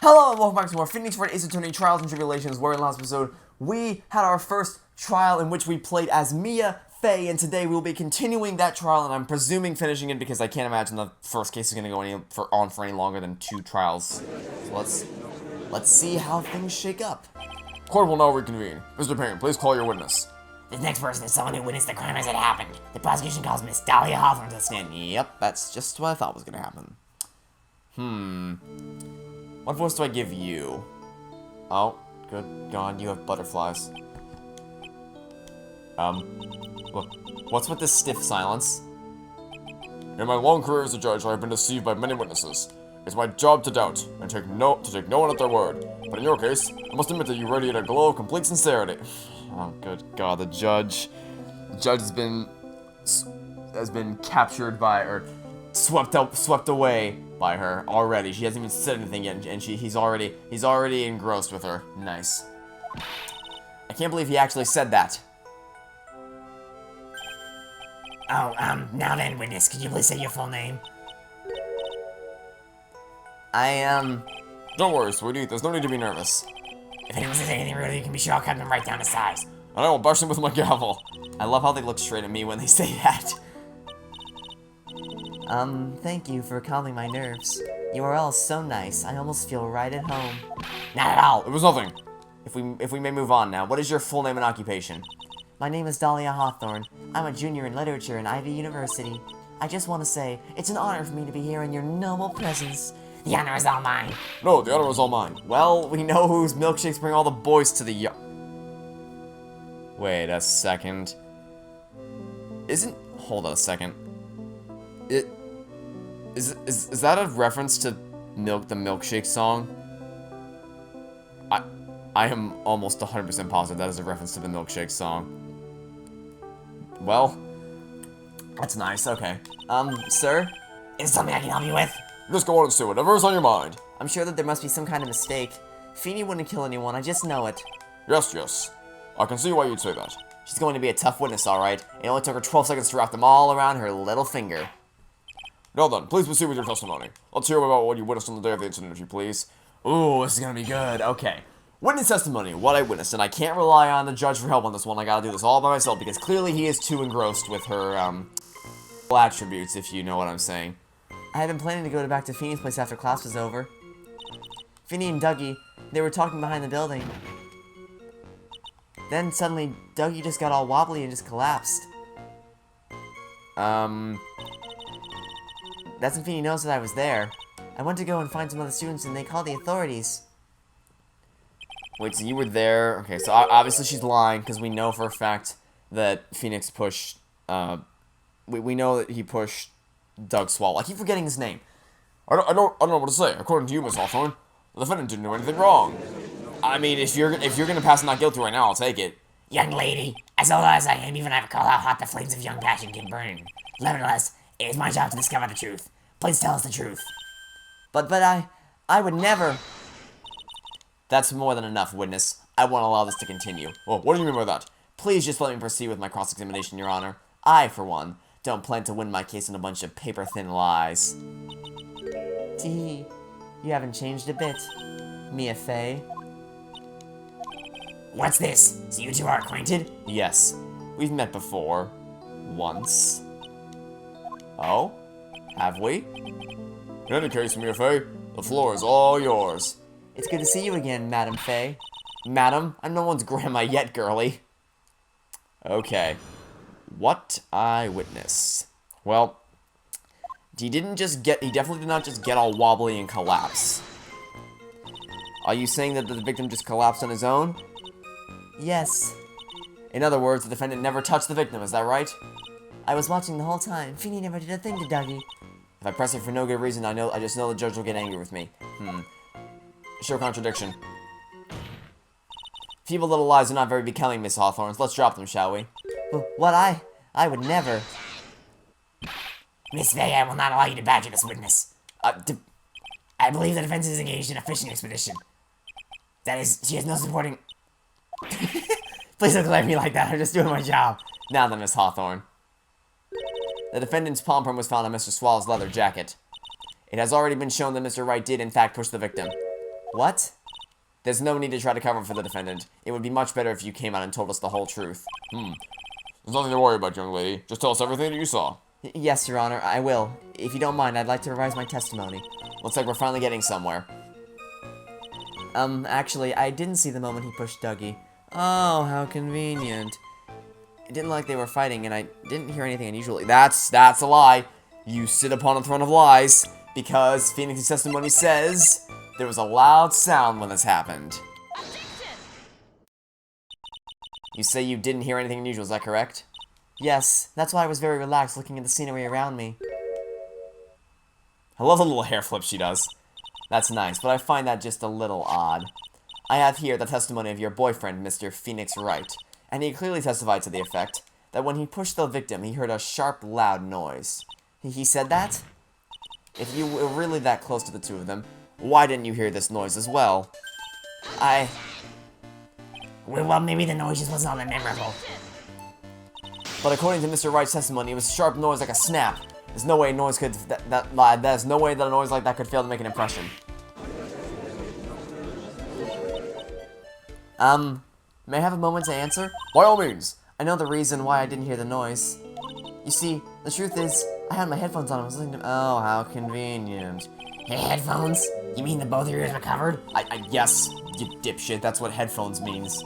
Hello and welcome back to more Phoenix Wright Attorney Trials and Tribulations, where in the last episode we had our first trial in which we played as Mia Fey, and today we will be continuing that trial, and I'm presuming finishing it because I can't imagine the first case is going to go on for any longer than 2 trials. So let's see how things shake up. Court will now reconvene. Mr. Payne, please call your witness. This next person is someone who witnessed the crime as it happened. The prosecution calls Miss Dahlia Hawthorne to the stand. Yep, that's just what I thought was going to happen. What voice do I give you? Oh, good God, you have butterflies. What's with this stiff silence? In my long career as a judge, I have been deceived by many witnesses. It's my job to doubt, and take no one at their word. But in your case, I must admit that you radiate a glow of complete sincerity. Oh, good God, the judge has been captured by, or swept away by her already. She hasn't even said anything yet, and he's already engrossed with her. Nice. I can't believe he actually said that. Oh, now then, witness, could you please say your full name? Don't worry, sweetie. There's no need to be nervous. If anyone says anything rude, you can be sure I'll cut them right down to size. And I will bash them with my gavel. I love how they look straight at me when they say that. Thank you for calming my nerves. You are all so nice. I almost feel right at home. Not at all. It was nothing. If we may move on now, what is your full name and occupation? My name is Dahlia Hawthorne. I'm a junior in literature in Ivy University. I just want to say, it's an honor for me to be here in your noble presence. The honor is all mine. No, the honor is all mine. Well, we know whose milkshakes bring all the boys to the Wait a second. Hold on a second. Is that a reference to the milkshake song? I am almost 100% positive that is a reference to the milkshake song. Well, that's nice, okay. Sir? Is there something I can help you with? Just go on and say whatever is on your mind. I'm sure that there must be some kind of mistake. Feeny wouldn't kill anyone, I just know it. Yes. I can see why you'd say that. She's going to be a tough witness, alright. It only took her 12 seconds to wrap them all around her little finger. Now then, please proceed with your testimony. Let's hear about what you witnessed on the day of the incident, if you please. Ooh, this is gonna be good. Okay. Witness testimony, what I witnessed, and I can't rely on the judge for help on this one. I gotta do this all by myself, because clearly he is too engrossed with her, attributes, if you know what I'm saying. I had been planning to go back to Feeny's place after class was over. Feeny and Dougie, they were talking behind the building. Then, suddenly, Dougie just got all wobbly and just collapsed. That's when Feeny knows that I was there. I went to go and find some other students, and they called the authorities. Wait, so you were there? Okay, so obviously she's lying, because we know for a fact that Phoenix pushed, we know that he pushed Doug Swallow. I keep forgetting his name. I don't know what to say. According to you, Miss Hawthorne, the defendant didn't do anything wrong. I mean, if you're gonna pass not guilty right now, I'll take it. Young lady, as old as I am, even I recall how hot the flames of young passion can burn. Nevertheless, it is my job to discover the truth. Please tell us the truth. But I would never... That's more than enough, witness. I won't allow this to continue. Well, what do you mean by that? Please just let me proceed with my cross-examination, Your Honor. I, for one, don't plan to win my case in a bunch of paper-thin lies. Tee, you haven't changed a bit, Mia Fey. What's this? So you two are acquainted? Yes, we've met before. Once. Oh? Have we? In any case, Mia Fey, the floor is all yours. It's good to see you again, Madam Fey. Madam, I'm no one's grandma yet, girly. Okay. What I witnessed. Well, he definitely did not just get all wobbly and collapse. Are you saying that the victim just collapsed on his own? Yes. In other words, the defendant never touched the victim, is that right? I was watching the whole time. Feeny never did a thing to Dougie. If I press it for no good reason, I just know the judge will get angry with me. Show contradiction. Feeble little lies are not very becoming, Miss Hawthorne. Let's drop them, shall we? What I would never. Miss Fey, I will not allow you to badger this witness. I believe the defense is engaged in a fishing expedition. That is, she has no supporting... Please don't glare at me like that, I'm just doing my job. Now then, Miss Hawthorne. The defendant's palm print was found on Mr. Swallow's leather jacket. It has already been shown that Mr. Wright did, in fact, push the victim. What? There's no need to try to cover for the defendant. It would be much better if you came out and told us the whole truth. There's nothing to worry about, young lady. Just tell us everything that you saw. Yes, Your Honor, I will. If you don't mind, I'd like to revise my testimony. Looks like we're finally getting somewhere. Actually, I didn't see the moment he pushed Dougie. Oh, how convenient. It didn't look like they were fighting, and I didn't hear anything unusual. That's a lie. You sit upon a throne of lies, because Phoenix's testimony says there was a loud sound when this happened. You say you didn't hear anything unusual, is that correct? Yes, that's why I was very relaxed looking at the scenery around me. I love the little hair flip she does. That's nice, but I find that just a little odd. I have here the testimony of your boyfriend, Mr. Phoenix Wright, and he clearly testified to the effect that when he pushed the victim, he heard a sharp, loud noise. He said that? If you were really that close to the two of them, why didn't you hear this noise as well? Well, maybe the noise just wasn't all that memorable. But according to Mr. Wright's testimony, it was a sharp noise like a snap. There's no way a noise could there's no way that a noise like that could fail to make an impression. May I have a moment to answer? By all means. I know the reason why I didn't hear the noise. You see, the truth is, I had my headphones on and I was listening to— oh, how convenient. Your headphones? You mean that both of your ears were covered? Yes, you dipshit, that's what headphones means.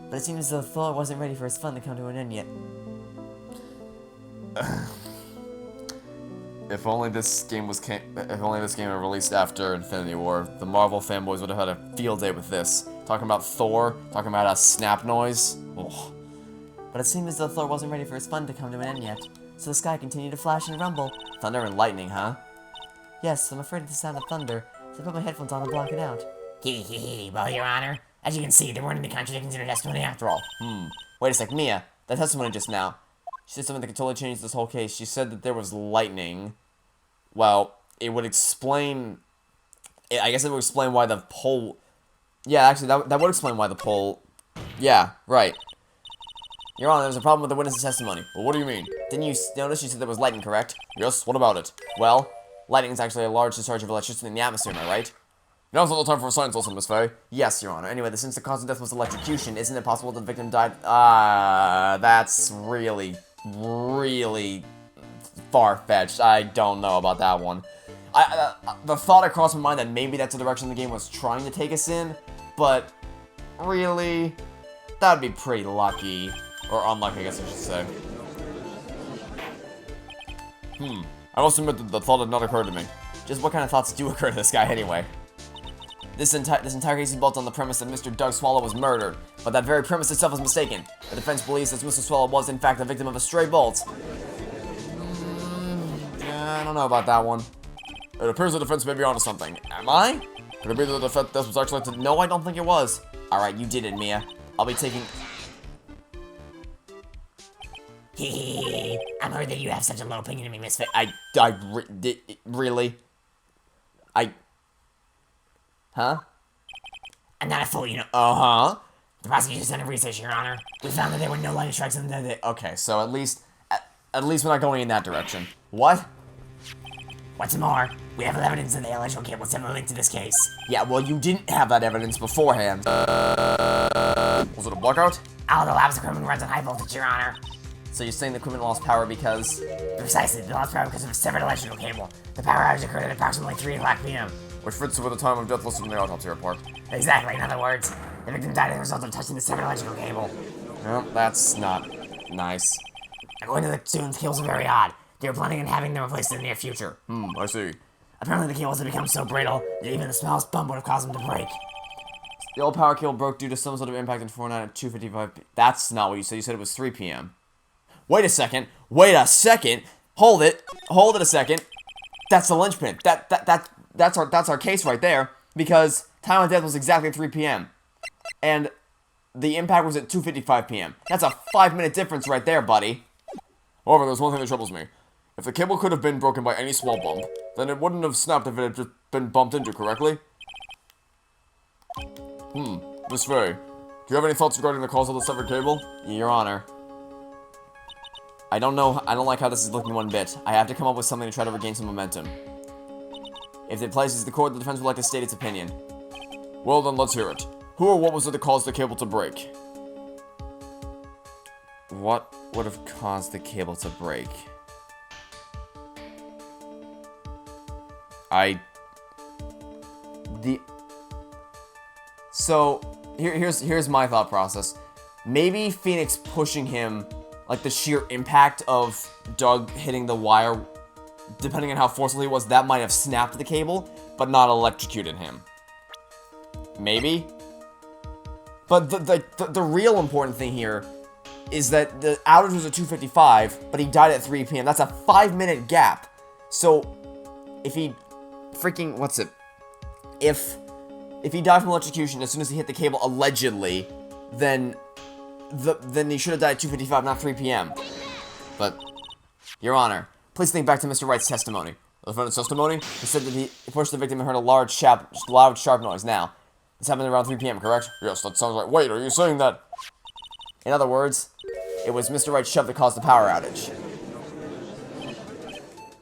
But it seems as though Thor wasn't ready for his fun to come to an end yet. If only this game were released after Infinity War, the Marvel fanboys would have had a field day with this. Talking about Thor, talking about a snap noise. Ugh. But it seemed as though Thor wasn't ready for his fun to come to an end yet, so the sky continued to flash and rumble. Thunder and lightning, huh? Yes, I'm afraid of the sound of thunder, so I put my headphones on and block it out. Well, Your Honor, as you can see, there weren't any contradictions in her testimony after all. Wait a sec, Mia, that testimony just now. She said something that could totally change this whole case. She said that there was lightning. Well, it would explain— I guess it would explain why the pole— yeah, actually, that would explain why the pole— yeah, right. Your Honor, there's a problem with the witness's testimony. Well, what do you mean? Didn't you notice she said there was lightning, correct? Yes, what about it? Well, lightning is actually a large discharge of electricity in the atmosphere, am I right? Now's not the time for a science lesson, Miss Faye. Yes, Your Honor. Anyway, since the cause of death was electrocution, isn't it possible the victim died— that's really, really far-fetched. I don't know about that one. The thought had crossed my mind that maybe that's the direction the game was trying to take us in, but really, that'd be pretty lucky. Or unlucky, I guess I should say. I must admit that the thought had not occurred to me. Just what kind of thoughts do occur to this guy anyway? This entire case is built on the premise that Mr. Doug Swallow was murdered, but that very premise itself is mistaken. The defense believes that Mr. Swallow was in fact the victim of a stray bolt. I don't know about that one. It appears the defense may be onto something. Am I? Could it be that the defense was actually— No, I don't think it was. Alright, you did it, Mia. I'll be taking— I'm heard that you have such a low opinion of me, Miss Faye. Really? Huh? I'm not a fool, you know. Uh-huh. The prosecution's done a research, Your Honor. We found that there were no lightning strikes on the— Okay, so at least we're not going in that direction. What? What's more, we have evidence that the electrical cable was ever linked to this case. Yeah, well, you didn't have that evidence beforehand. Was it a blackout? All the lab's equipment runs on high voltage, Your Honor. So you're saying the equipment lost power because— Precisely, they lost power because of a severed electrical cable. The power outage occurred at approximately 3 o'clock p.m. Which fits with the time of death listed in the autopsy report. Exactly, in other words, the victim died as a result of touching the severed electrical cable. Well, that's not nice. According to the students, the cables are very odd. They were planning on having them replaced in the near future. I see. Apparently the cables had become so brittle that even the smallest bump would have caused them to break. The old power cable broke due to some sort of impact in 49 at 2:55 p.m. That's not what you said. You said it was 3 p.m. Wait a second. Hold it a second. That's the linchpin. That's our case right there, because time of death was exactly 3 p.m. and the impact was at 2:55 p.m. That's a 5-minute difference right there, buddy. However, there's one thing that troubles me. If the cable could have been broken by any small bump, then it wouldn't have snapped if it had just been bumped into correctly. Miss Faye, do you have any thoughts regarding the cause of the severed cable? Your Honor, I don't know. I don't like how this is looking one bit. I have to come up with something to try to regain some momentum. If it pleases the court, the defense would like to state its opinion. Well then, let's hear it. Who or what was it that caused the cable to break? What would have caused the cable to break? So, here's my thought process. Maybe Phoenix pushing him, like the sheer impact of Doug hitting the wire, depending on how forceful he was, that might have snapped the cable, but not electrocuted him. Maybe? But the real important thing here is that the outage was at 2:55, but he died at 3 p.m. That's a 5-minute gap. So, if he freaking, if he died from electrocution as soon as he hit the cable, allegedly, then he should have died at 2:55, not 3 p.m. But, Your Honor, please think back to Mr. Wright's testimony. The defendant's testimony? He said that he pushed the victim and heard a loud, sharp noise. Now, this happened around 3 p.m., correct? Yes, that sounds right. Wait, are you saying that? In other words, it was Mr. Wright's shove that caused the power outage.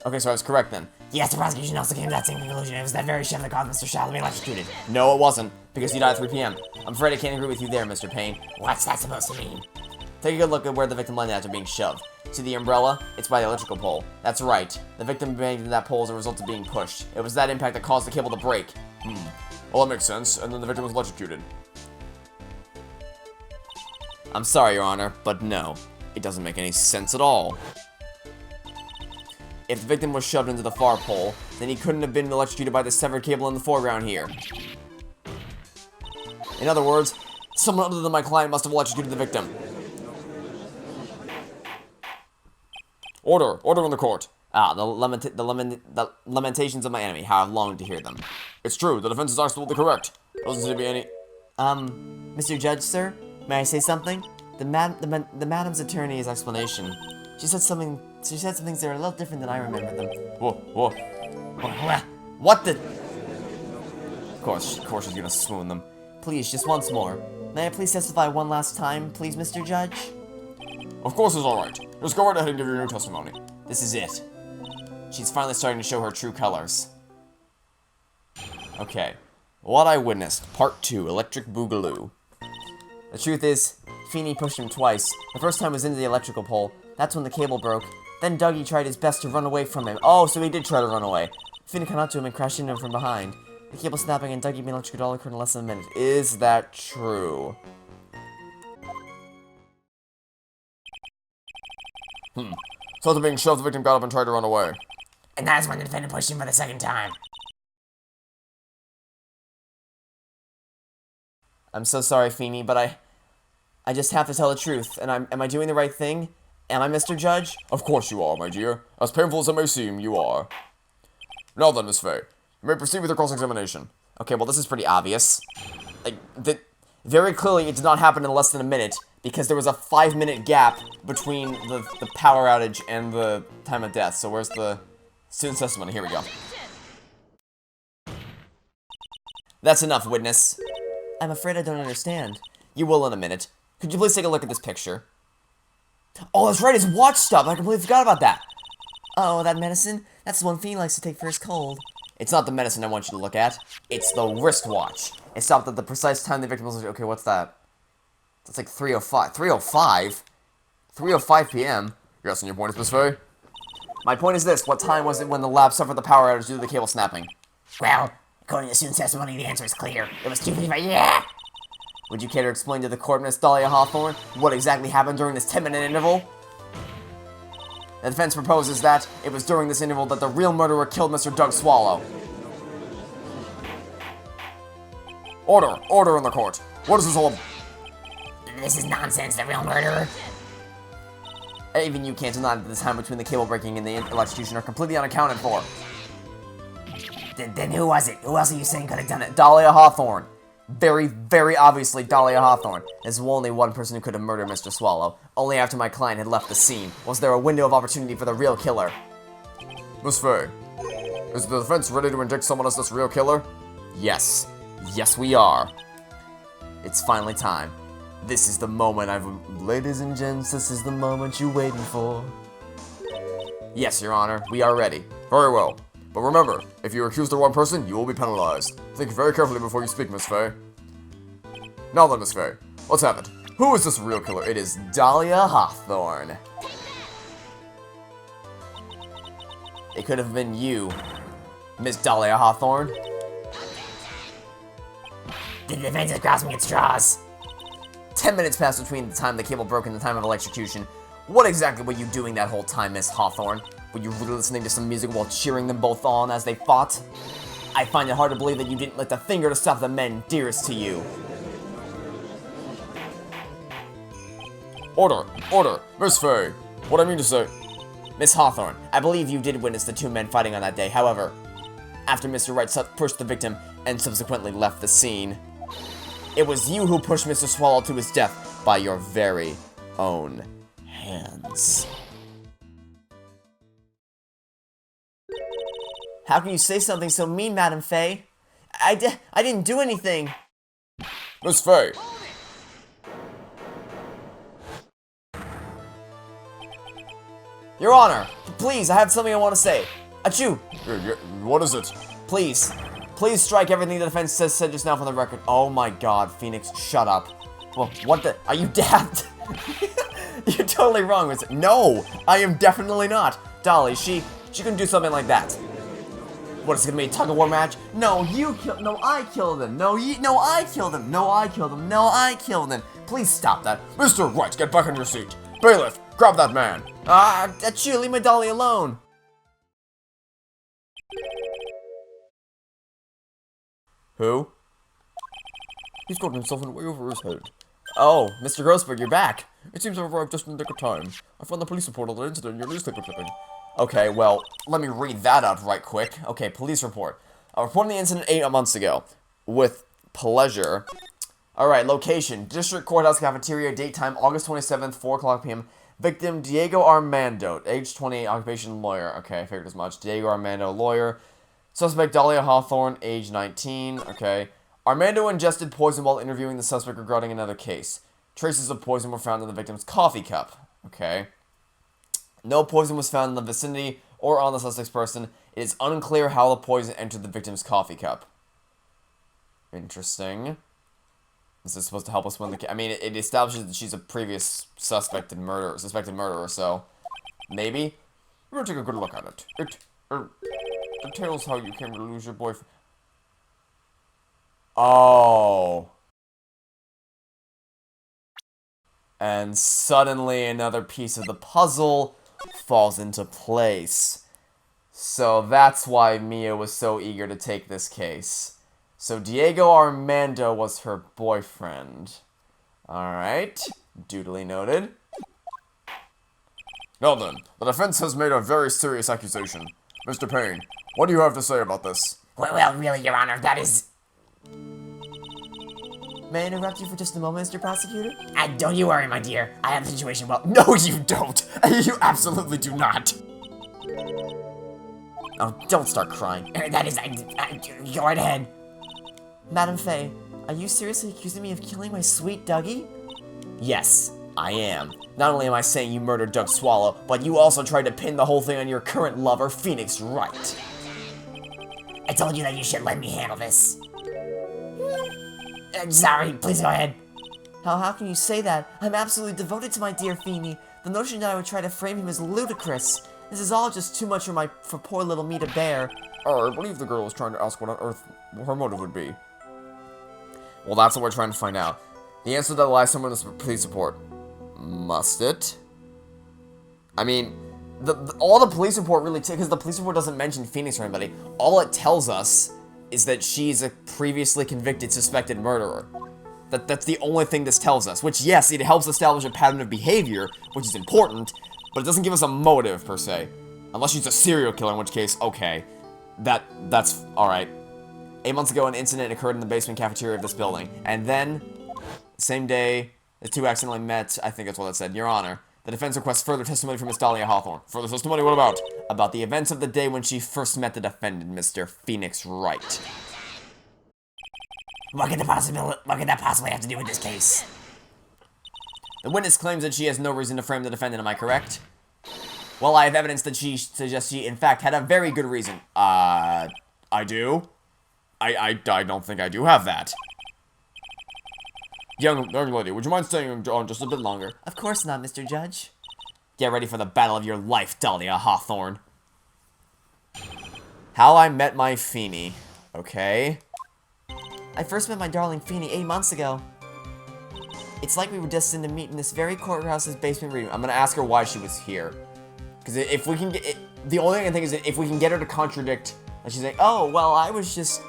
Okay, so I was correct then. Yes, the prosecution also came to that same conclusion. It was that very shove that caused Mr. Shaw to be electrocuted. No, it wasn't, because he died at 3 p.m. I'm afraid I can't agree with you there, Mr. Payne. What's that supposed to mean? Take a good look at where the victim landed after being shoved. See the umbrella? It's by the electrical pole. That's right. The victim banged into that pole as a result of being pushed. It was that impact that caused the cable to break. Well, that makes sense, and then the victim was electrocuted. I'm sorry, Your Honor, but no. It doesn't make any sense at all. If the victim was shoved into the far pole, then he couldn't have been electrocuted by the severed cable in the foreground here. In other words, someone other than my client must have electrocuted the victim. Order in the court. The lamentations of my enemy, how I've longed to hear them. It's true, the defense is absolutely correct. There doesn't seem to be any... Mr. Judge, sir? May I say something? The madam's attorney's explanation. She said some things that are a little different than I remember them. Whoa. What the? Of course she's gonna swoon them. Please, just once more. May I please testify one last time, please, Mr. Judge? Of course it's alright. Just go right ahead and give your new testimony. This is it. She's finally starting to show her true colors. Okay. What I witnessed, Part 2, Electric Boogaloo. The truth is, Feeney pushed him twice. The first time was into the electrical pole. That's when the cable broke. Then Dougie tried his best to run away from him. Oh, so he did try to run away. Feeney caught up to him and crashed into him from behind. The cable snapping and Dougie being electrocuted all occurred in less than a minute. Is that true? So after being shoved, the victim got up and tried to run away. And that's when the defendant pushed him for the second time. I'm so sorry, Feeney, but I just have to tell the truth. And am I doing the right thing? Am I, Mr. Judge? Of course you are, my dear. As painful as it may seem, you are. Now then, Miss Fay, you may proceed with your cross-examination. Okay, well, this is pretty obvious. Very clearly, it did not happen in less than a minute, because there was a 5-minute gap between the power outage and the time of death. So where's the student's testimony? Here we go. That's enough, witness. I'm afraid I don't understand. You will in a minute. Could you please take a look at this picture? Oh, that's right, his watch stopped. I completely forgot about that. Oh, that medicine? That's the one Feeney likes to take for his cold. It's not the medicine I want you to look at. It's the wristwatch. It stopped at the precise time the victim was... Okay, what's that? That's like 3:05. 3:05? 3:05 p.m.? Yes, and your point is, Miss Fay? My point is this. What time was it when the lab suffered the power outage due to the cable snapping? Well, according to the student's testimony, the answer is clear. It was 2:55. Yeah! Would you care to explain to the court, Miss Dahlia Hawthorne, what exactly happened during this 10-minute interval? The defense proposes that it was during this interval that the real murderer killed Mr. Doug Swallow. Order in the court. What is this all... This is nonsense, the real murderer. Even you can't deny that the time between the cable breaking and the electrocution are completely unaccounted for. Then who was it? Who else are you saying could have done it? Dahlia Hawthorne. Very, very obviously Dahlia Hawthorne. There's only one person who could have murdered Mr. Swallow. Only after my client had left the scene was there a window of opportunity for the real killer. Miss Fay, is the defense ready to indict someone as this real killer? Yes. Yes, we are. It's finally time. This is the moment Ladies and gents, this is the moment you're waiting for. Yes, Your Honor, we are ready. Very well. But remember, if you accuse the wrong person, you will be penalized. Think very carefully before you speak, Miss Faye. Now then, Miss Faye, let's have it. Who is this real killer? It is Dahlia Hawthorne. It could have been you, Miss Dahlia Hawthorne. The defense is grasping at straws. 10 minutes passed between the time the cable broke and the time of electrocution. What exactly were you doing that whole time, Miss Hawthorne? Were you really listening to some music while cheering them both on as they fought? I find it hard to believe that you didn't lift a finger to stop the men dearest to you. Order! Order! Miss Faye! What I mean to say... Miss Hawthorne, I believe you did witness the two men fighting on that day. However, after Mr. Wright pushed the victim and subsequently left the scene, it was you who pushed Mr. Swallow to his death by your very own hands. How can you say something so mean, Madam Faye? I didn't do anything. Miss Faye! Your Honor, please, I have something I want to say. Achoo! What is it? Please strike everything the defense said just now from the record. Oh my god, Phoenix, shut up. Well, what the? Are you daft? You're totally wrong, Miss. No, I am definitely not. Dolly, she couldn't do something like that. What, is it gonna be a tug-of-war match? No, I killed him. No, I killed him. No, I killed him. No, I killed him. Please stop that. Mr. Wright, get back on your seat. Bailiff, grab that man. Achoo, leave my Dolly alone. Who? He's gotten himself in way over his head. Oh, Mr. Grossberg, you're back. It seems I've arrived just in the nick of time. I found the police report on the incident in your newspaper clipping. Okay, well, let me read that out right quick. Okay, police report. Reporting the incident 8 months ago. With pleasure. Alright, location. District Courthouse Cafeteria. Date time, August 27th, 4 o'clock p.m. Victim, Diego Armando. Age 28, occupation lawyer. Okay, I figured as much. Diego Armando, lawyer. Suspect, Dahlia Hawthorne, age 19. Okay. Armando ingested poison while interviewing the suspect regarding another case. Traces of poison were found in the victim's coffee cup. Okay. No poison was found in the vicinity or on the suspect's person. It is unclear how the poison entered the victim's coffee cup. Interesting. This is supposed to help us win the case. I mean, it establishes that she's a previous suspected murderer, so maybe. We're gonna take a good look at it. It details how you came to lose your boyfriend. Oh. And suddenly another piece of the puzzle falls into place. So that's why Mia was so eager to take this case. So Diego Armando was her boyfriend. Alright. Duly noted. Now then, the defense has made a very serious accusation. Mr. Payne, what do you have to say about this? Well, really, Your Honor, that is... May I interrupt you for just a moment, Mr. Prosecutor? Don't you worry, my dear. I have the situation well... No, you don't! You absolutely do not! Oh, don't start crying. That is... go right ahead. Madam Faye, are you seriously accusing me of killing my sweet Dougie? Yes, I am. Not only am I saying you murdered Doug Swallow, but you also tried to pin the whole thing on your current lover, Phoenix Wright. I told you that you should let me handle this. Sorry, please go ahead. How can you say that? I'm absolutely devoted to my dear Feeny. The notion that I would try to frame him is ludicrous. This is all just too much for poor little me to bear. I believe the girl was trying to ask what on earth her motive would be. Well, that's what we're trying to find out. The answer to that lies somewhere in this police report. Must it? I mean, all the police report really because the police report doesn't mention Phoenix or anybody. All it tells us is that she's a previously convicted suspected murderer. That's the only thing this tells us. Which, yes, it helps establish a pattern of behavior, which is important, but it doesn't give us a motive, per se. Unless she's a serial killer, in which case, okay. That's alright. 8 months ago, an incident occurred in the basement cafeteria of this building. And then, same day, the two accidentally met, I think that's what it said. Your Honor, the defense requests further testimony from Miss Dahlia Hawthorne. Further testimony, what about? About the events of the day when she first met the defendant, Mr. Phoenix Wright. What could that possibly have to do with this case? The witness claims that she has no reason to frame the defendant, am I correct? Well, I have evidence that she suggests she, in fact, had a very good reason. I do? I don't think I do have that. Young lady, would you mind staying on just a bit longer? Of course not, Mr. Judge. Get ready for the battle of your life, Dahlia Hawthorne. How I Met My Feeny. Okay. I first met my darling Feeny 8 months ago. It's like we were destined to meet in this very courthouse's basement room. I'm gonna ask her why she was here. Because if we can get... the only thing I think is that if we can get her to contradict... And she's like, oh, well, I was just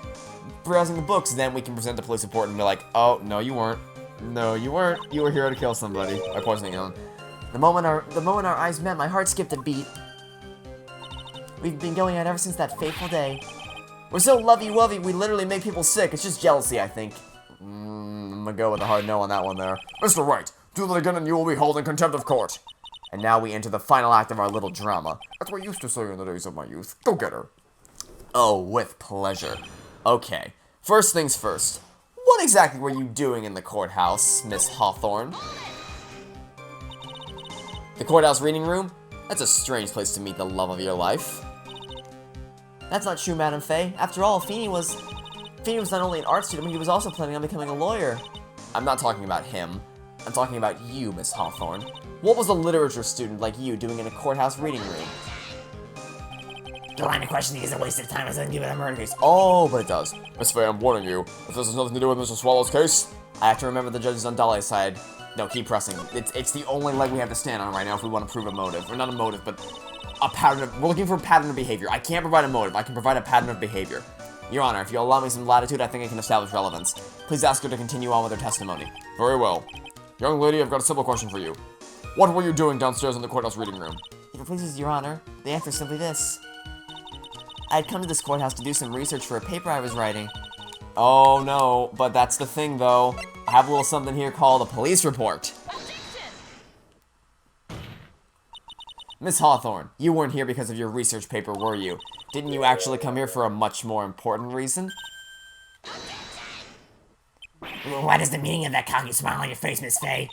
browsing the books. Then we can present the police report and be like, oh, no, you weren't. No, you weren't. You were here to kill somebody by poisoning him. The moment our eyes met, my heart skipped a beat. We've been going out ever since that fateful day. We're so lovey-wovey, we literally make people sick. It's just jealousy, I think. I'm gonna go with a hard no on that one there. Mr. Wright, do that again and you will be held in contempt of court. And now we enter the final act of our little drama. That's what I used to say in the days of my youth. Go get her. Oh, with pleasure. Okay, first things first. What exactly were you doing in the courthouse, Miss Hawthorne? The courthouse reading room? That's a strange place to meet the love of your life. That's not true, Madam Faye. After all, Feeny was not only an art student, but he was also planning on becoming a lawyer. I'm not talking about him. I'm talking about you, Miss Hawthorne. What was a literature student like you doing in a courthouse reading room? The line of questioning is a waste of time as I do with a murder case. Oh, but it does. Miss Faye, I'm warning you. If this has nothing to do with Mr. Swallow's case... I have to remember the judge is on Dahlia's side. No, keep pressing. It's the only leg we have to stand on right now if we want to prove a motive. Or not a motive, but a pattern of... We're looking for a pattern of behavior. I can't provide a motive. I can provide a pattern of behavior. Your Honor, if you'll allow me some latitude, I think I can establish relevance. Please ask her to continue on with her testimony. Very well. Young lady, I've got a simple question for you. What were you doing downstairs in the courthouse reading room? If it pleases Your Honor, the answer is simply this. I had come to this courthouse to do some research for a paper I was writing. Oh no, but that's the thing though. I have a little something here called a police report. Miss Hawthorne, you weren't here because of your research paper, were you? Didn't you actually come here for a much more important reason? What is the meaning of that cocky smile on your face, Miss Faye?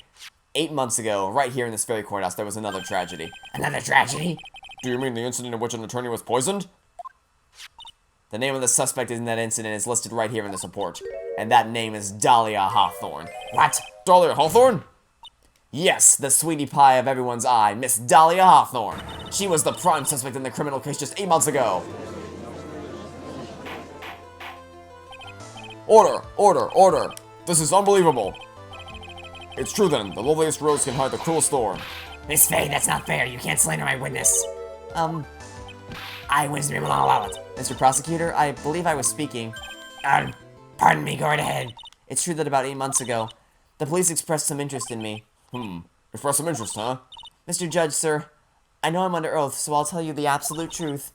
8 months ago, right here in this very courthouse, there was another tragedy. Another tragedy? Do you mean the incident in which an attorney was poisoned? The name of the suspect in that incident is listed right here in this report. And that name is Dahlia Hawthorne. What? Dahlia Hawthorne? Yes, the sweetie pie of everyone's eye, Miss Dahlia Hawthorne. She was the prime suspect in the criminal case just 8 months ago. Order! Order! Order! This is unbelievable. It's true then, the loveliest rose can hide the cruelest thorn. Miss Faye, that's not fair. You can't slander my witness. Eyewitness will not allow it. Mr. Prosecutor, I believe I was speaking. Pardon me, go right ahead. It's true that about 8 months ago, the police expressed some interest in me. Express some interest, huh? Mr. Judge, sir, I know I'm under oath, so I'll tell you the absolute truth.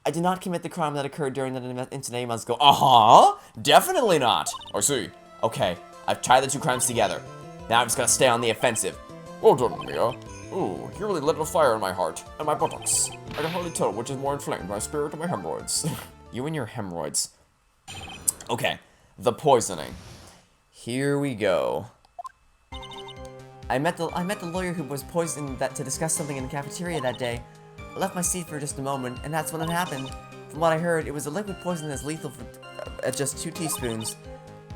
I did not commit the crime that occurred during that incident 8 months ago. Definitely not. I see. Okay, I've tied the two crimes together. Now I'm just gonna stay on the offensive. Well done, Mia. Ooh, you really lit a fire in my heart and my buttocks. I can hardly tell which is more inflamed, my spirit or my hemorrhoids. You and your hemorrhoids. Okay, the poisoning. Here we go. I met the lawyer who was poisoned to discuss something in the cafeteria that day. I left my seat for just a moment, and that's when it happened. From what I heard, it was a liquid poison that's lethal at just 2 teaspoons.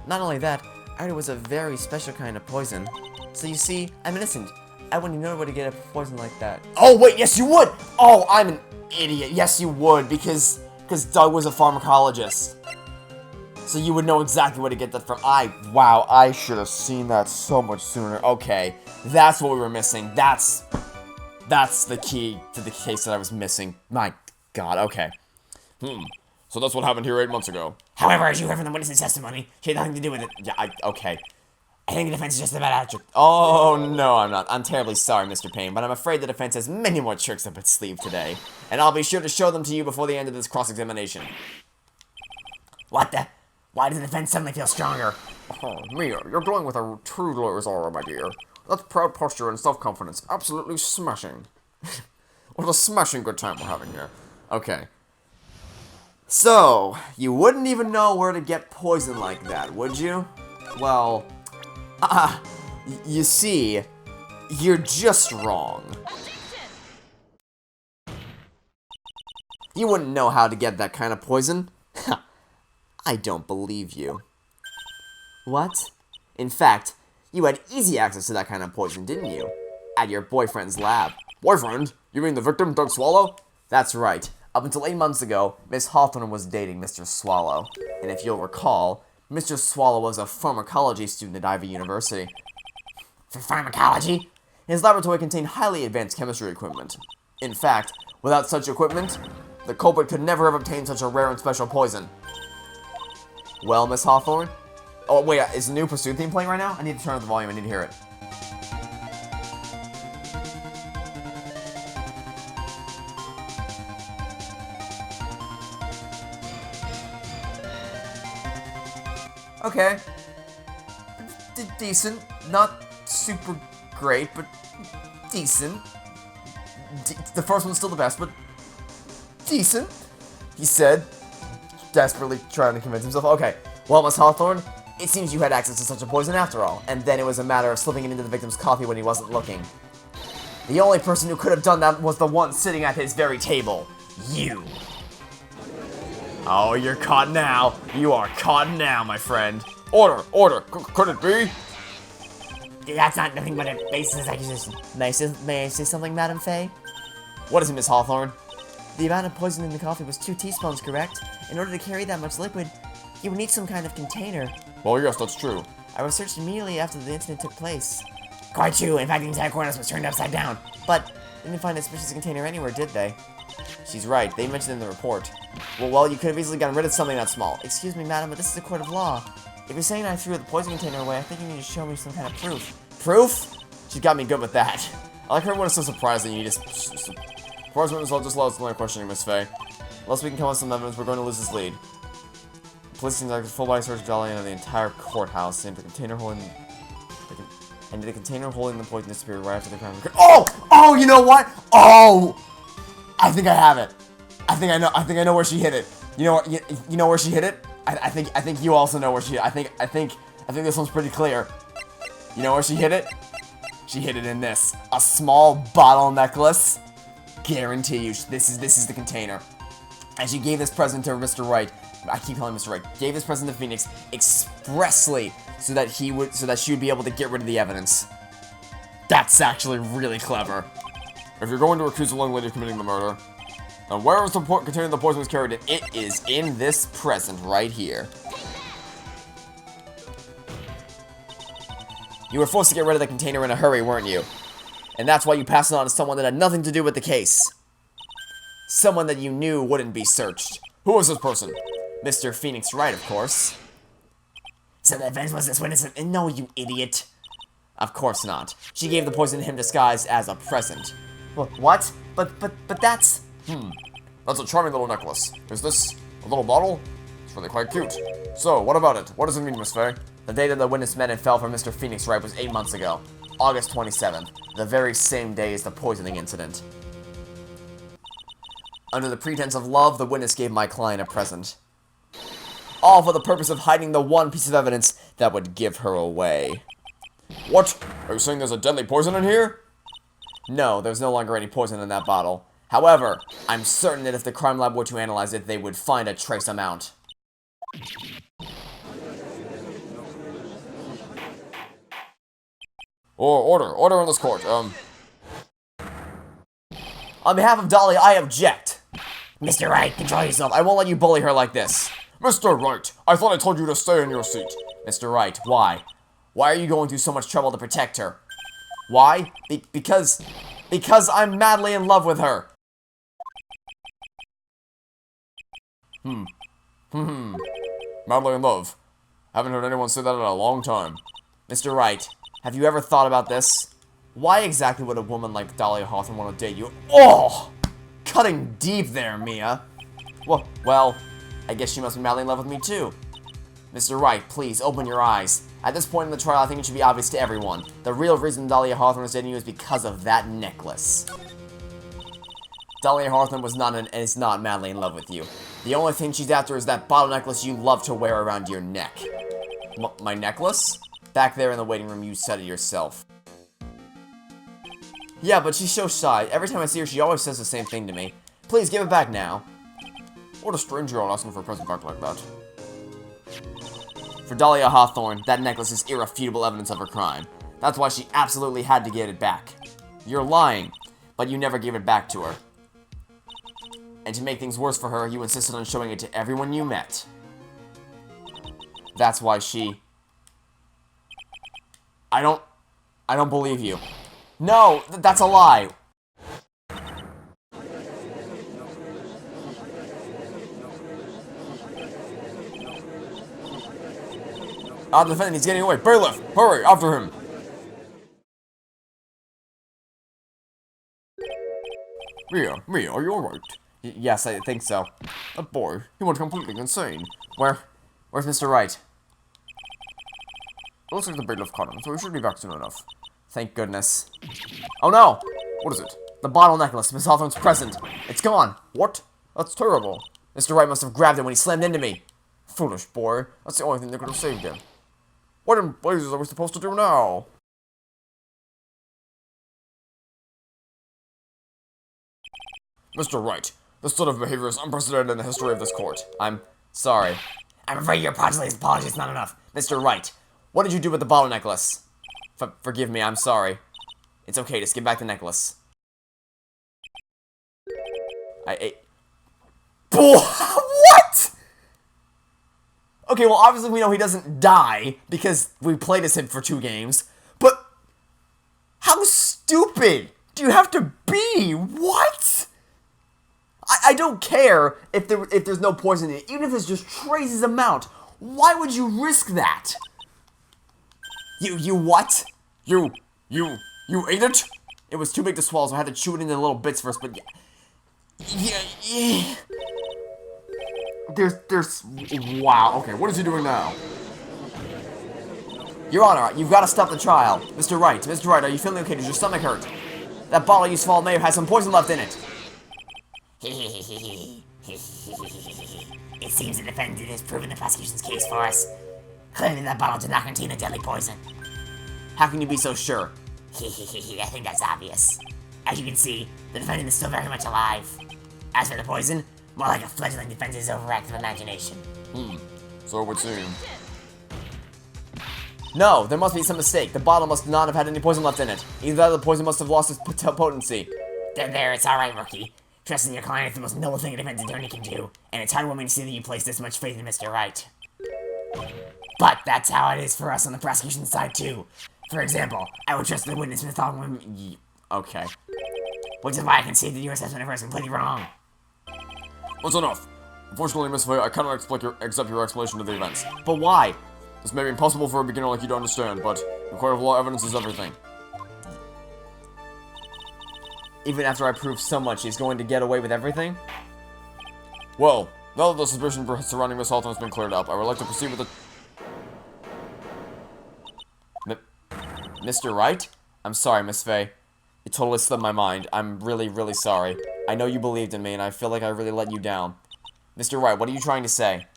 Not only that, I heard it was a very special kind of poison. So you see, I'm innocent. I wouldn't even know where to get a poison like that. Oh, wait, yes, you would! Oh, I'm an idiot. Yes, you would, because Doug was a pharmacologist. So you would know exactly where to get that from. Wow, I should have seen that so much sooner. Okay, that's what we were missing. That's the key to the case that I was missing. My God, okay. So that's what happened here 8 months ago. However, as you heard from the witness's testimony, she had nothing to do with it. Yeah, okay. I think the defense is just about accurate. Oh, no, I'm not. I'm terribly sorry, Mr. Payne, but I'm afraid the defense has many more tricks up its sleeve today. And I'll be sure to show them to you before the end of this cross-examination. What the? Why does the defense suddenly feel stronger? Oh, Mia, you're glowing with a true lawyer's aura, my dear. That's proud posture and self-confidence. Absolutely smashing. What a smashing good time we're having here. Okay. So, you wouldn't even know where to get poison like that, would you? Well, you see, you're just wrong. You wouldn't know how to get that kind of poison. I don't believe you. What? In fact, you had easy access to that kind of poison, didn't you? At your boyfriend's lab. Boyfriend? You mean the victim, Doug Swallow? That's right. Up until 8 months ago, Miss Hawthorne was dating Mr. Swallow. And if you'll recall, Mr. Swallow was a pharmacology student at Ivy University. For pharmacology? His laboratory contained highly advanced chemistry equipment. In fact, without such equipment, the culprit could never have obtained such a rare and special poison. Well, Miss Hawthorne? Oh, wait, is the new Pursuit theme playing right now? I need to turn up the volume, I need to hear it. Okay. Decent. Not super great, but decent. The first one's still the best, but decent, he said, desperately trying to convince himself. Okay, well, Miss Hawthorne, it seems you had access to such a poison after all, and then it was a matter of slipping it into the victim's coffee when he wasn't looking. The only person who could have done that was the one sitting at his very table. You. Oh, you're caught now. You are caught now, my friend. Order! Order! Could it be? That's not nothing but a baseless accusation. May I say something, Madam Faye? What is it, Miss Hawthorne? The amount of poison in the coffee was 2 teaspoons, correct? In order to carry that much liquid, you would need some kind of container. Well, yes, that's true. I researched immediately after the incident took place. Quite true. In fact, the entire cornice was turned upside down. But they didn't find a suspicious container anywhere, did they? She's right. They mentioned it in the report. Well, you could have easily gotten rid of something that small. Excuse me, madam, but this is a court of law. If you're saying I threw the poison container away, I think you need to show me some kind of proof. Proof? She got me good with that. I like her when it's so surprising you just... First witness, I'll just allow us to line questioning, Miss Faye. Unless we can come up with some evidence, we're going to lose this lead. Police conducted a full-body search of Dahlia and the entire courthouse, and the container holding the poison disappeared right after the crime. Oh! Oh, you know what? Oh! I think I have it. I think I know where she hid it. You know what? You know where she hid it? I think you also know where she. I think this one's pretty clear. You know where she hid it? She hid it in this, a small bottle necklace. Guarantee you, this is the container. And she gave this present to Mr. Wright. I keep calling him Mr. Wright. Gave this present to Phoenix expressly so that she would be able to get rid of the evidence. That's actually really clever. If you're going to accuse the young lady of committing the murder, then where is the container the poison was carried in? It is in this present right here. You were forced to get rid of the container in a hurry, weren't you? And that's why you passed it on to someone that had nothing to do with the case. Someone that you knew wouldn't be searched. Who is this person? Mr. Phoenix Wright, of course. So the offense was this witness? No, you idiot. Of course not. She gave the poison to him disguised as a present. What? But that's... That's a charming little necklace. Is this a little bottle? It's really quite cute. So, what about it? What does it mean, Miss Faye? The day that the witness met and fell for Mr. Phoenix Wright was 8 months ago. August 27th. The very same day as the poisoning incident. Under the pretense of love, the witness gave my client a present. All for the purpose of hiding the one piece of evidence that would give her away. What? Are you saying there's a deadly poison in here? No, there's no longer any poison in that bottle. However, I'm certain that if the crime lab were to analyze it, they would find a trace amount. Order in this court. On behalf of Dahlia, I object. Mr. Wright, control yourself. I won't let you bully her like this. Mr. Wright, I thought I told you to stay in your seat. Mr. Wright, why? Why are you going through so much trouble to protect her? Why? Because I'm madly in love with her. Madly in love. Haven't heard anyone say that in a long time. Mr. Wright, have you ever thought about this? Why exactly would a woman like Dahlia Hawthorne want to date you? Oh! Cutting deep there, Mia. Well, I guess she must be madly in love with me too. Mr. Wright, please, open your eyes. At this point in the trial, I think it should be obvious to everyone. The real reason Dahlia Hawthorne is dating you is because of that necklace. Dahlia Hawthorne is not madly in love with you. The only thing she's after is that bottle necklace you love to wear around your neck. My necklace? Back there in the waiting room, you said it yourself. Yeah, but she's so shy. Every time I see her, she always says the same thing to me. Please, give it back now. What a strange girl asking for a present back like that. For Dahlia Hawthorne, that necklace is irrefutable evidence of her crime. That's why she absolutely had to get it back. You're lying, but you never gave it back to her. And to make things worse for her, you insisted on showing it to everyone you met. That's why she... I don't believe you. No, that's a lie. The defendant, he's getting away. Bailiff, hurry, after him. Mia, are you alright? Yes, I think so. That boy, he went completely insane. Where's Mr. Wright? It looks like the bailiff caught him, so he should be back soon enough. Thank goodness. Oh no! What is it? The bottle necklace, Miss Hawthorne's present. It's gone. What? That's terrible. Mr. Wright must have grabbed it when he slammed into me. Foolish boy. That's the only thing that could have saved him. What in blazes are we supposed to do now? Mr. Wright, this sort of behavior is unprecedented in the history of this court. I'm sorry. I'm afraid your apology is not enough. Mr. Wright, what did you do with the bottle necklace? Forgive me, I'm sorry. It's okay, just give back the necklace. What? Okay, well, obviously we know he doesn't die, because we played as him for 2 games, but how stupid do you have to be? What? I don't care if there's no poison in it, even if it's just traces amount. Why would you risk that? You what? You ate it? It was too big to swallow, so I had to chew it into little bits first, but yeah. There's, wow, okay, what is he doing now? Your Honor, you've got to stop the trial. Mr. Wright, are you feeling okay? Does your stomach hurt? That bottle you swallowed may have had some poison left in it. It seems the defendant has proven the prosecution's case for us. Clearly that bottle did not contain the deadly poison. How can you be so sure? I think that's obvious. As you can see, the defendant is still very much alive. As for the poison, more like a fledgling defense's overactive imagination. So it would seem. No, there must be some mistake. The bottle must not have had any poison left in it. Either that or the poison must have lost its potency. There, it's alright, rookie. Trusting your client is the most noble thing a defense attorney can do, and it's heartwarming to see that you place this much faith in Mr. Wright. But that's how it is for us on the prosecution side, too. For example, I would trust the witness with all women. Okay. Which is why I concede that your assessment of her is completely wrong. That's enough. Unfortunately, Miss Faye, I cannot accept your explanation of the events. But why? This may be impossible for a beginner like you to understand, but the court of law evidence is everything. Even after I prove so much, he's going to get away with everything? Well, now that the suspicion surrounding Miss Hawthorne has been cleared up, I would like to proceed with the... Mr. Wright? I'm sorry, Miss Faye. It totally slipped my mind. I'm really, really sorry. I know you believed in me, and I feel like I really let you down. Mr. Wright, what are you trying to say?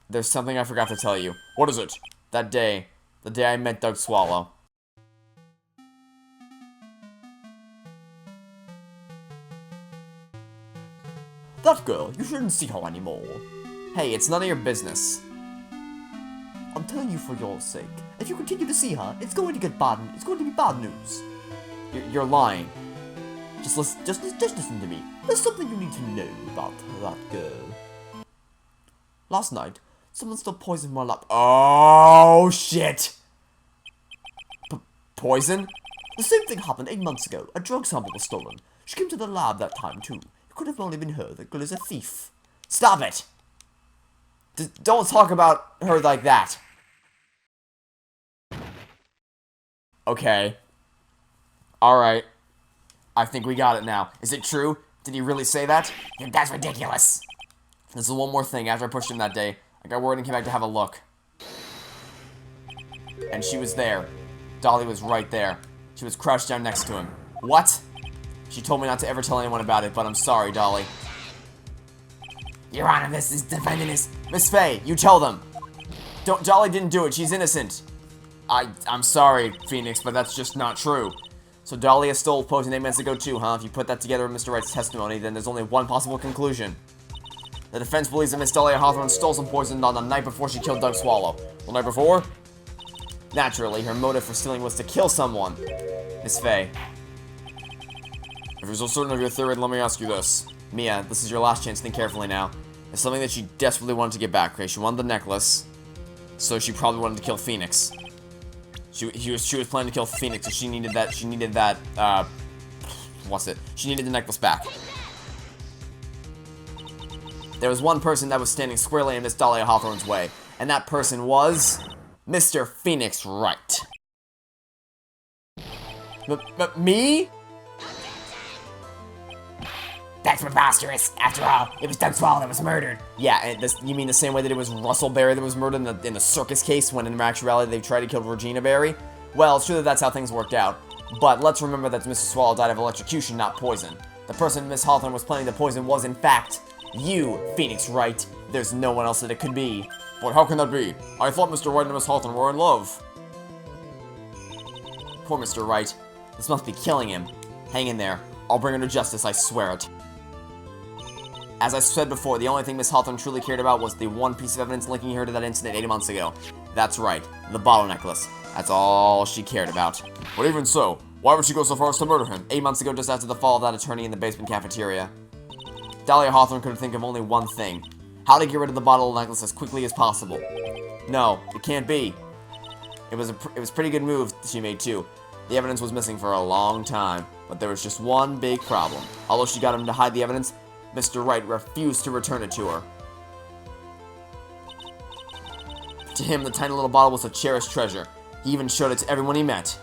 There's something I forgot to tell you. What is it? That day. The day I met Doug Swallow. That girl, you shouldn't see her anymore. Hey, it's none of your business. I'm telling you for your sake. If you continue to see her, it's going to be bad news. You're lying. Just listen to me. There's something you need to know about that girl. Last night, someone stole poison from my lab. Oh, shit! Poison? The same thing happened 8 months ago. A drug sample was stolen. She came to the lab that time, too. It could have only been her. The girl is a thief. Stop it! Don't talk about her like that. Okay. Alright. I think we got it now. Is it true? Did he really say that? That's ridiculous. This is one more thing. After I pushed him that day, I got word and came back to have a look. And she was there. Dahlia was right there. She was crouched down next to him. What? She told me not to ever tell anyone about it, but I'm sorry, Dolly. Your Honor, this defendant is... Miss Faye, you tell them. Dolly didn't do it. She's innocent. I'm sorry, Phoenix, but that's just not true. So Dahlia stole poison 8 minutes ago too, huh? If you put that together with Mr. Wright's testimony, then there's only one possible conclusion. The defense believes that Miss Dahlia Hawthorne stole some poison on the night before she killed Doug Swallow. The night before? Naturally, her motive for stealing was to kill someone. Miss Faye. If you're so certain of your theory, let me ask you this. Mia, this is your last chance. Think carefully now. It's something that she desperately wanted to get back, okay? She wanted the necklace, so she probably wanted to kill Phoenix. She was planning to kill Phoenix, so she needed that, she needed the necklace back. There was one person that was standing squarely in Miss Dahlia Hawthorne's way, and that person was Mr. Phoenix Wright. Me? That's preposterous. After all, it was Doug Swallow that was murdered. Yeah, and you mean the same way that it was Russell Berry that was murdered in the circus case, when in actuality they tried to kill Regina Berry? Well, it's true that that's how things worked out, but let's remember that Mr. Swallow died of electrocution, not poison. The person Miss Hawthorne was planning to poison was, in fact, you, Phoenix Wright. There's no one else that it could be. But how can that be? I thought Mr. Wright and Miss Hawthorne were in love. Poor Mr. Wright. This must be killing him. Hang in there. I'll bring her to justice, I swear it. As I said before, the only thing Miss Hawthorne truly cared about was the one piece of evidence linking her to that incident 80 months ago. That's right, the bottle necklace. That's all she cared about. But even so, why would she go so far as to murder him? 8 months ago, just after the fall of that attorney in the basement cafeteria. Dahlia Hawthorne could think of only one thing. How to get rid of the bottle necklace as quickly as possible. No, it can't be. It was a pretty good move she made too. The evidence was missing for a long time, but there was just one big problem. Although she got him to hide the evidence, Mr. Wright refused to return it to her. To him, the tiny little bottle was a cherished treasure. He even showed it to everyone he met.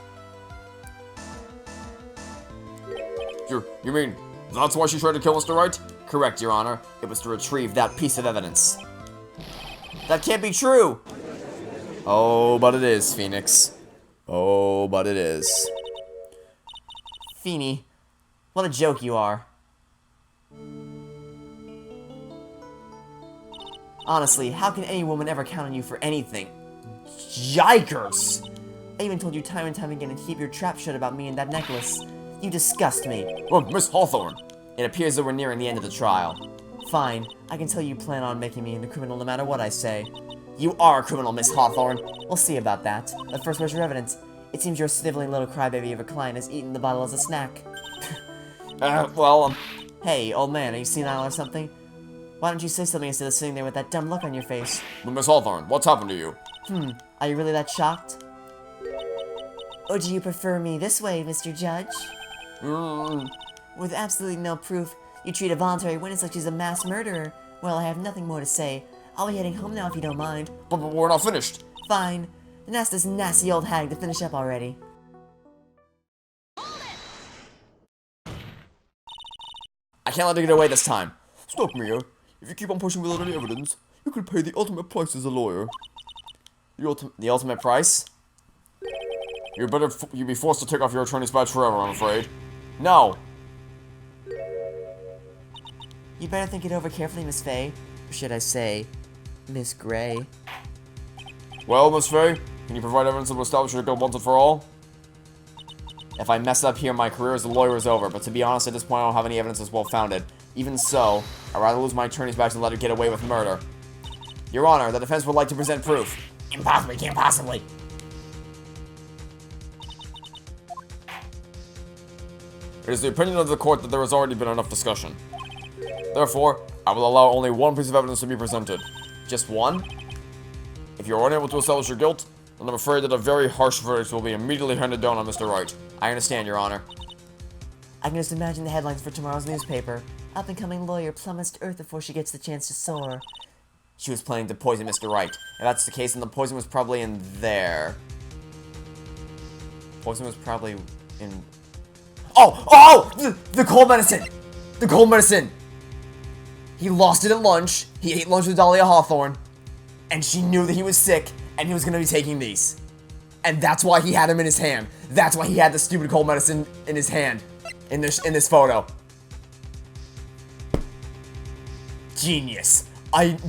You mean, that's why she tried to kill Mr. Wright? Correct, Your Honor. It was to retrieve that piece of evidence. That can't be true! Oh, but it is, Phoenix. Oh, but it is. Feeny, what a joke you are. Honestly, how can any woman ever count on you for anything? Yikers! I even told you time and time again to keep your trap shut about me and that necklace. You disgust me. Well, Miss Hawthorne! It appears that we're nearing the end of the trial. Fine, I can tell you plan on making me into a criminal no matter what I say. You are a criminal, Miss Hawthorne. We'll see about that. But first, where's your evidence? It seems your sniveling little crybaby of a client has eaten the bottle as a snack. Hey, old man, are you senile or something? Why don't you say something instead of sitting there with that dumb look on your face? But Miss Hawthorne, what's happened to you? Are you really that shocked? Or do you prefer me this way, Mr. Judge? With absolutely no proof, you treat a voluntary witness like she's a mass murderer. Well, I have nothing more to say. I'll be heading home now if you don't mind. But we're not finished. Fine. Then ask this nasty old hag to finish up already. I can't let her get away this time. Stop, Mia. If you keep on pushing without any evidence, you could pay the ultimate price as a lawyer. The ultimate price? You'd be forced to take off your attorney's badge forever, I'm afraid. No! You better think it over carefully, Miss Faye. Or should I say, Miss Gray. Well, Miss Faye, can you provide evidence that will establish your guilt once and for all? If I mess up here, my career as a lawyer is over, but to be honest, at this point I don't have any evidence that's well-founded. Even so, I'd rather lose my attorney's badge than let her get away with murder. Your Honor, the defense would like to present proof. Impossible, can't possibly. It is the opinion of the court that there has already been enough discussion. Therefore, I will allow only one piece of evidence to be presented. Just one? If you are unable to establish your guilt, then I'm afraid that a very harsh verdict will be immediately handed down on Mr. Wright. I understand, Your Honor. I can just imagine the headlines for tomorrow's newspaper. Up-and-coming lawyer plummets to earth before she gets the chance to soar. She was planning to poison Mr. Wright. If that's the case, then the poison was probably in there. Poison was probably in... Oh! The cold medicine! The cold medicine! He lost it at lunch. He ate lunch with Dahlia Hawthorne. And she knew that he was sick, and he was going to be taking these. And that's why he had him in his hand. That's why he had the stupid cold medicine in his hand. In this photo. Genius.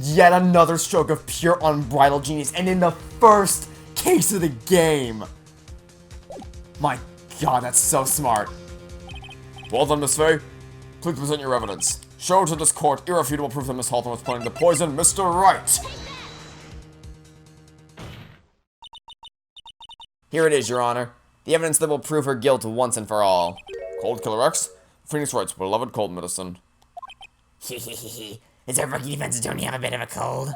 Yet another stroke of pure unbridled genius. And in the first case of the game. My god, that's so smart. Well then, Miss Faye, please present your evidence. Show to this court irrefutable proof that Miss Hawthorne was planning to poison Mr. Wright. Here it is, Your Honor. The evidence that will prove her guilt once and for all. Cold Killer X, Phoenix Wright's beloved cold medicine. Does our rookie defense attorney have a bit of a cold?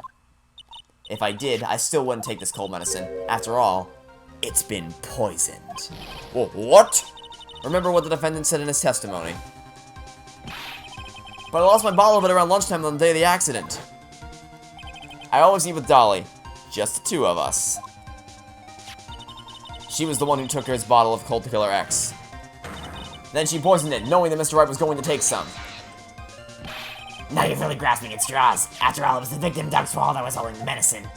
If I did, I still wouldn't take this cold medicine. After all, it's been poisoned. Whoa, what? Remember what the defendant said in his testimony. But I lost my bottle of it around lunchtime on the day of the accident. I always eat with Dahlia. Just the two of us. She was the one who took his bottle of Cold Killer X. Then she poisoned it, knowing that Mr. Wright was going to take some. Now you're really grasping at straws. After all, it was the victim, Doug Swallow, that was holding the medicine.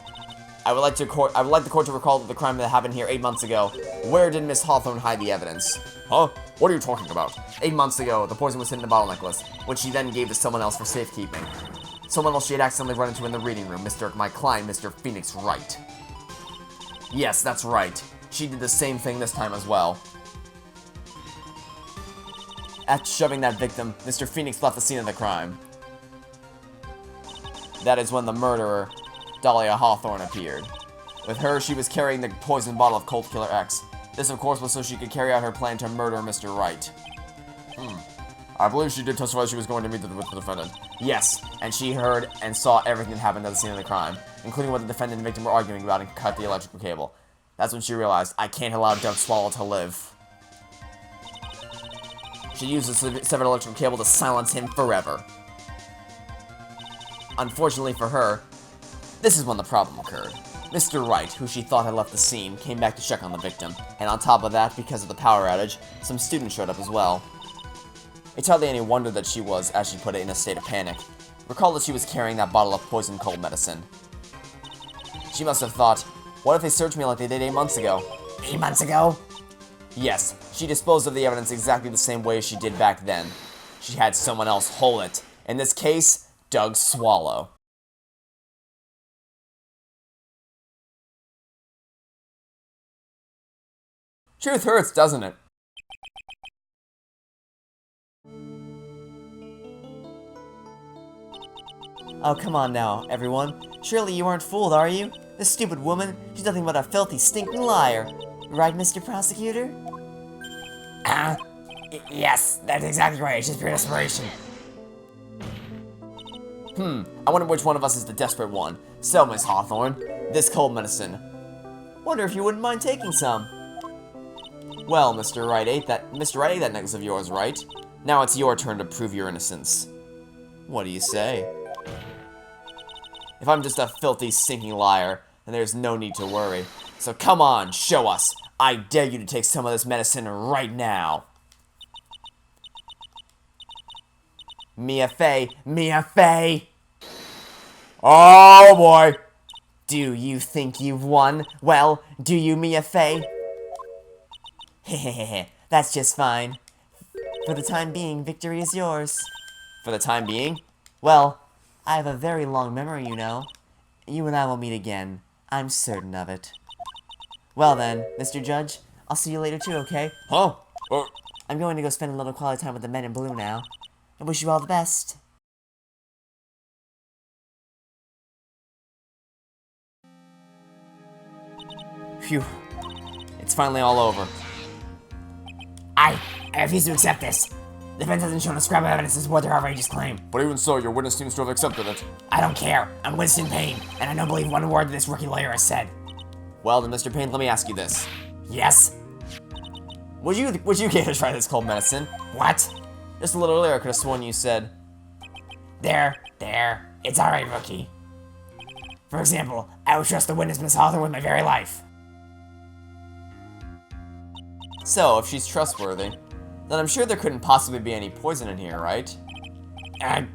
I would like the court to recall the crime that happened here 8 months ago. Where did Miss Hawthorne hide the evidence? Huh? What are you talking about? 8 months ago, the poison was hidden in the bottle necklace, which she then gave to someone else for safekeeping. Someone else she had accidentally run into in the reading room, my client, Mr. Phoenix Wright. Yes, that's right. She did the same thing this time as well. After shoving that victim, Mr. Phoenix left the scene of the crime. That is when the murderer, Dahlia Hawthorne, appeared. With her, she was carrying the poisoned bottle of Cold Killer X. This, of course, was so she could carry out her plan to murder Mr. Wright. I believe she did testify she was going to meet with the defendant. Yes, and she heard and saw everything that happened at the scene of the crime, including what the defendant and victim were arguing about and cut the electrical cable. That's when she realized, I can't allow Doug Swallow to live. She used the severed electrical cable to silence him forever. Unfortunately for her, this is when the problem occurred. Mr. Wright, who she thought had left the scene, came back to check on the victim, and on top of that, because of the power outage, some students showed up as well. It's hardly any wonder that she was, as she put it, in a state of panic. Recall that she was carrying that bottle of poison cold medicine. She must have thought, what if they searched me like they did 8 months ago? 8 months ago? Yes, she disposed of the evidence exactly the same way she did back then. She had someone else hold it. In this case, Doug Swallow. Truth hurts, doesn't it? Oh, come on now, everyone. Surely you aren't fooled, are you? This stupid woman, she's nothing but a filthy, stinking liar. Right, Mr. Prosecutor? Yes, that's exactly right. It's just pure desperation. I wonder which one of us is the desperate one. So, Miss Hawthorne, this cold medicine. Wonder if you wouldn't mind taking some. Well, Mr. Wright ate that necklace of yours, right? Now it's your turn to prove your innocence. What do you say? If I'm just a filthy, stinking liar, then there's no need to worry. So come on, show us. I dare you to take some of this medicine right now. Mia Fey, Mia Fey! Oh boy! Do you think you've won? Well, do you, Mia Fey? Hehehe, that's just fine. For the time being, victory is yours. For the time being? Well, I have a very long memory, you know. You and I will meet again. I'm certain of it. Well then, Mr. Judge, I'll see you later too, okay? Huh? I'm going to go spend a little quality time with the men in blue now. I wish you all the best. Phew. It's finally all over. I refuse to accept this. The defense hasn't shown a scrap of evidence to support their outrageous claim. But even so, your witness seems to have accepted it. I don't care. I'm Winston Payne, and I don't believe one word that this rookie lawyer has said. Well then, Mr. Payne, let me ask you this. Yes? Would you care to try this cold medicine? What? Just a little earlier, I could have sworn you said. There. It's alright, rookie. For example, I would trust the witness Miss Hawthorne with my very life. So, if she's trustworthy, then I'm sure there couldn't possibly be any poison in here, right? And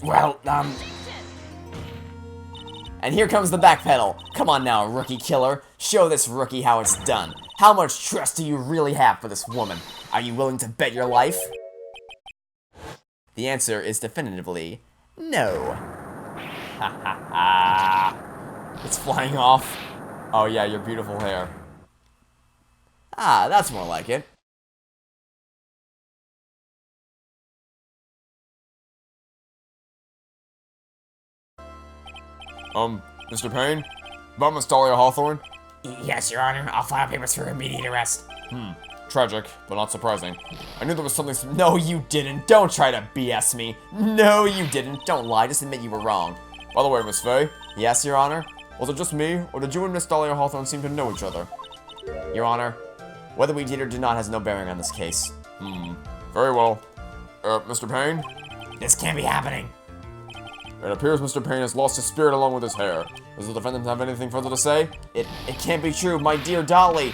here comes the backpedal. Come on now, rookie killer. Show this rookie how it's done. How much trust do you really have for this woman? Are you willing to bet your life? The answer is definitively no. Ha ha ha. It's flying off. Oh yeah, your beautiful hair. Ah, that's more like it. Mr. Payne? About Miss Dahlia Hawthorne? Yes, Your Honor. I'll file papers for immediate arrest. Tragic, but not surprising. I knew there was something... No, you didn't. Don't try to BS me. No, you didn't. Don't lie. Just admit you were wrong. By the way, Miss Faye, Yes, Your Honor? was it just me, or did you and Miss Dahlia Hawthorne seem to know each other? Your Honor, whether we did or did not has no bearing on this case. Very well. Mr. Payne? This can't be happening. It appears Mr. Payne has lost his spirit along with his hair. Does the defendant have anything further to say? It can't be true, my dear Dolly.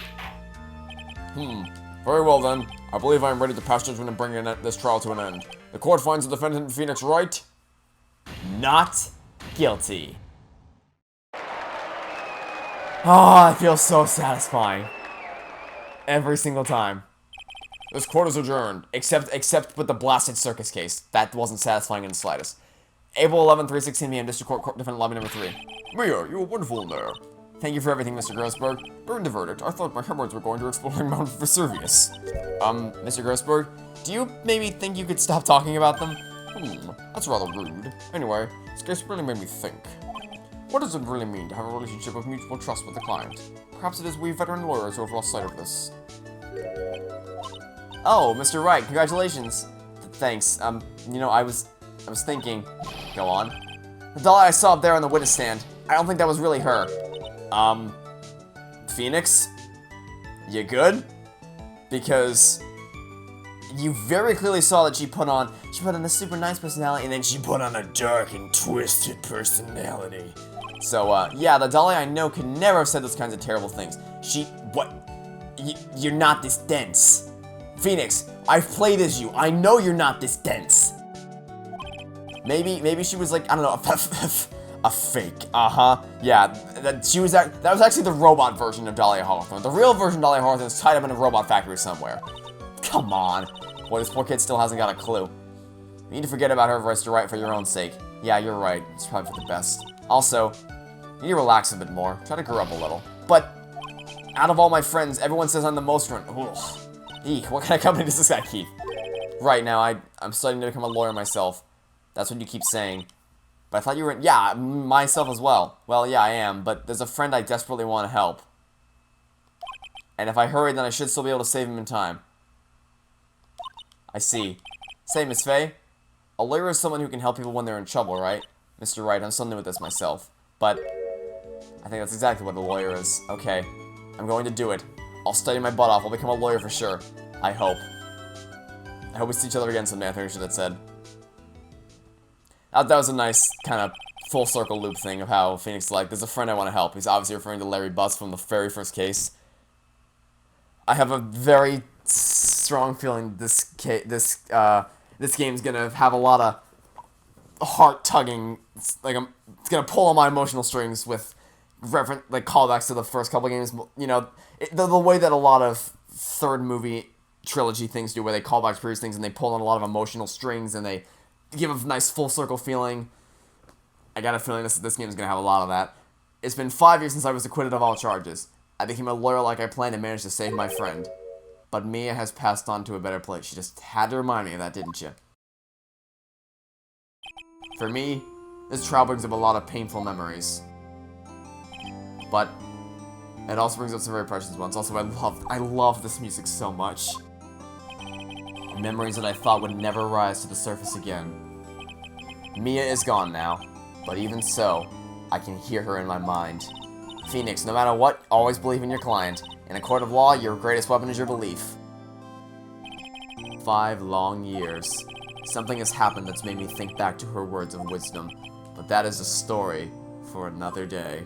Very well then. I believe I am ready to pass judgment and bring this trial to an end. The court finds the defendant Phoenix Wright Not guilty. Oh, it feels so satisfying. Every single time. This court is adjourned. Except with the blasted circus case. That wasn't satisfying in the slightest. April 11th, 3:16 p.m. District Court, Defendant Lobby Number 3. Mia, you were wonderful in there. Thank you for everything, Mr. Grossberg. During the verdict, I thought my hemorrhoids were going to explode Mount Vesuvius. Mr. Grossberg, do you maybe think you could stop talking about them? That's rather rude. Anyway, this case really made me think. What does it really mean to have a relationship of mutual trust with a client? Perhaps it is we veteran lawyers who have lost sight of this. Oh, Mr. Wright, congratulations. Thanks. You know, I was thinking. Go on. The doll I saw up there on the witness stand, I don't think that was really her. Phoenix? You good? Because you very clearly saw that she put on a super nice personality, and then she put on a dark and twisted personality. So, yeah, the Dahlia I know could never have said those kinds of terrible things. You're not this dense. Phoenix, I've played as you. I know you're not this dense. Maybe she was like, I don't know, a fake. Yeah, that was actually the robot version of Dahlia Hawthorne. The real version of Dahlia Hawthorne is tied up in a robot factory somewhere. Come on. Boy, this poor kid still hasn't got a clue. You need to forget about her rights to write for your own sake. Yeah, you're right. It's probably for the best. Also, you need to relax a bit more. Try to grow up a little. But, out of all my friends, everyone says I'm the most Eek, what kind of company does this guy keep? Right now, I'm studying to become a lawyer myself. That's what you keep saying. But I thought you were yeah, myself as well. Well, yeah, I am, but there's a friend I desperately want to help. And if I hurry, then I should still be able to save him in time. I see. Say, Miss Faye, a lawyer is someone who can help people when they're in trouble, right? Mr. Wright, I'm still new at this myself. But I think that's exactly what a lawyer is. Okay, I'm going to do it. I'll study my butt off. I'll become a lawyer for sure. I hope. I hope we see each other again someday, I think I should have said. That was a nice kind of full circle loop thing of how Phoenix is like, there's a friend I want to help. He's obviously referring to Larry Butts from the very first case. I have a very strong feeling this game's gonna have a lot of heart tugging. Like it's gonna pull on my emotional strings with callbacks to the first couple games. You know, the way that a lot of third movie trilogy things do, where they call back to previous things and they pull on a lot of emotional strings and they give a nice full circle feeling. I got a feeling this game is gonna have a lot of that. It's been 5 years since I was acquitted of all charges. I became a lawyer like I planned and managed to save my friend. But Mia has passed on to a better place. She just had to remind me of that, didn't you? For me, this trial brings up a lot of painful memories. But it also brings up some very precious ones. Also, I love this music so much. Memories that I thought would never rise to the surface again. Mia is gone now, but even so, I can hear her in my mind. Phoenix, no matter what, always believe in your client. In a court of law, your greatest weapon is your belief. 5 long years. Something has happened that's made me think back to her words of wisdom, but that is a story for another day.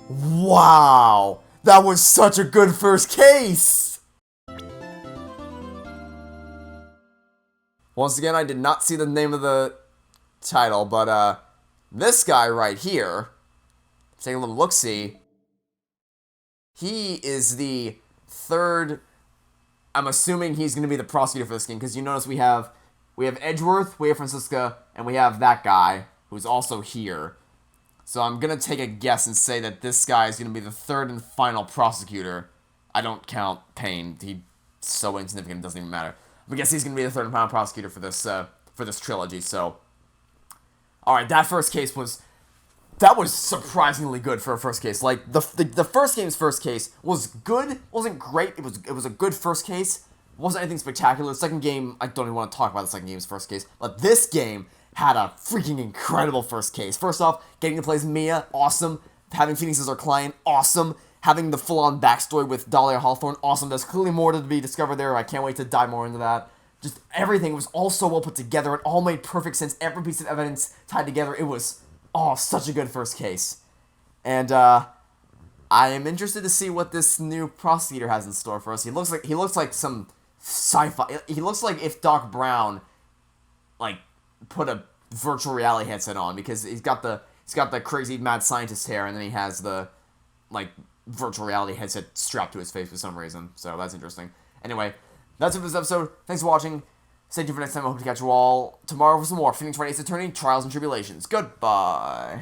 Wow! That was such a good first case! Once again, I did not see the name of the title, but, this guy right here, take a little look-see, he is the third, I'm assuming he's going to be the prosecutor for this game, because you notice we have Edgeworth, we have Francisca, and we have that guy, who's also here. So I'm going to take a guess and say that this guy is going to be the third and final prosecutor. I don't count Payne, he's so insignificant it doesn't even matter. I guess he's going to be the third and final prosecutor for this trilogy, so Alright, that first case was... That was surprisingly good for a first case. Like, the first game's first case was good. Wasn't great. It was a good first case. Wasn't anything spectacular. The second game, I don't even want to talk about the second game's first case. But this game had a freaking incredible first case. First off, getting to play as Mia, awesome. Having Phoenix as our client, awesome. Having the full-on backstory with Dahlia Hawthorne, awesome. There's clearly more to be discovered there. I can't wait to dive more into that. Just everything was all so well put together. It all made perfect sense. Every piece of evidence tied together. It was... Oh, such a good first case. And, I am interested to see what this new prosecutor has in store for us. He looks like some sci-fi... He looks like if Doc Brown, like, put a virtual reality headset on, because he's got the crazy mad scientist hair, and then he has the, like, virtual reality headset strapped to his face for some reason. So, that's interesting. Anyway, that's it for this episode. Thanks for watching. Stay tuned for next time. I hope to catch you all tomorrow for some more Phoenix Wright's Attorney Trials and Tribulations. Goodbye.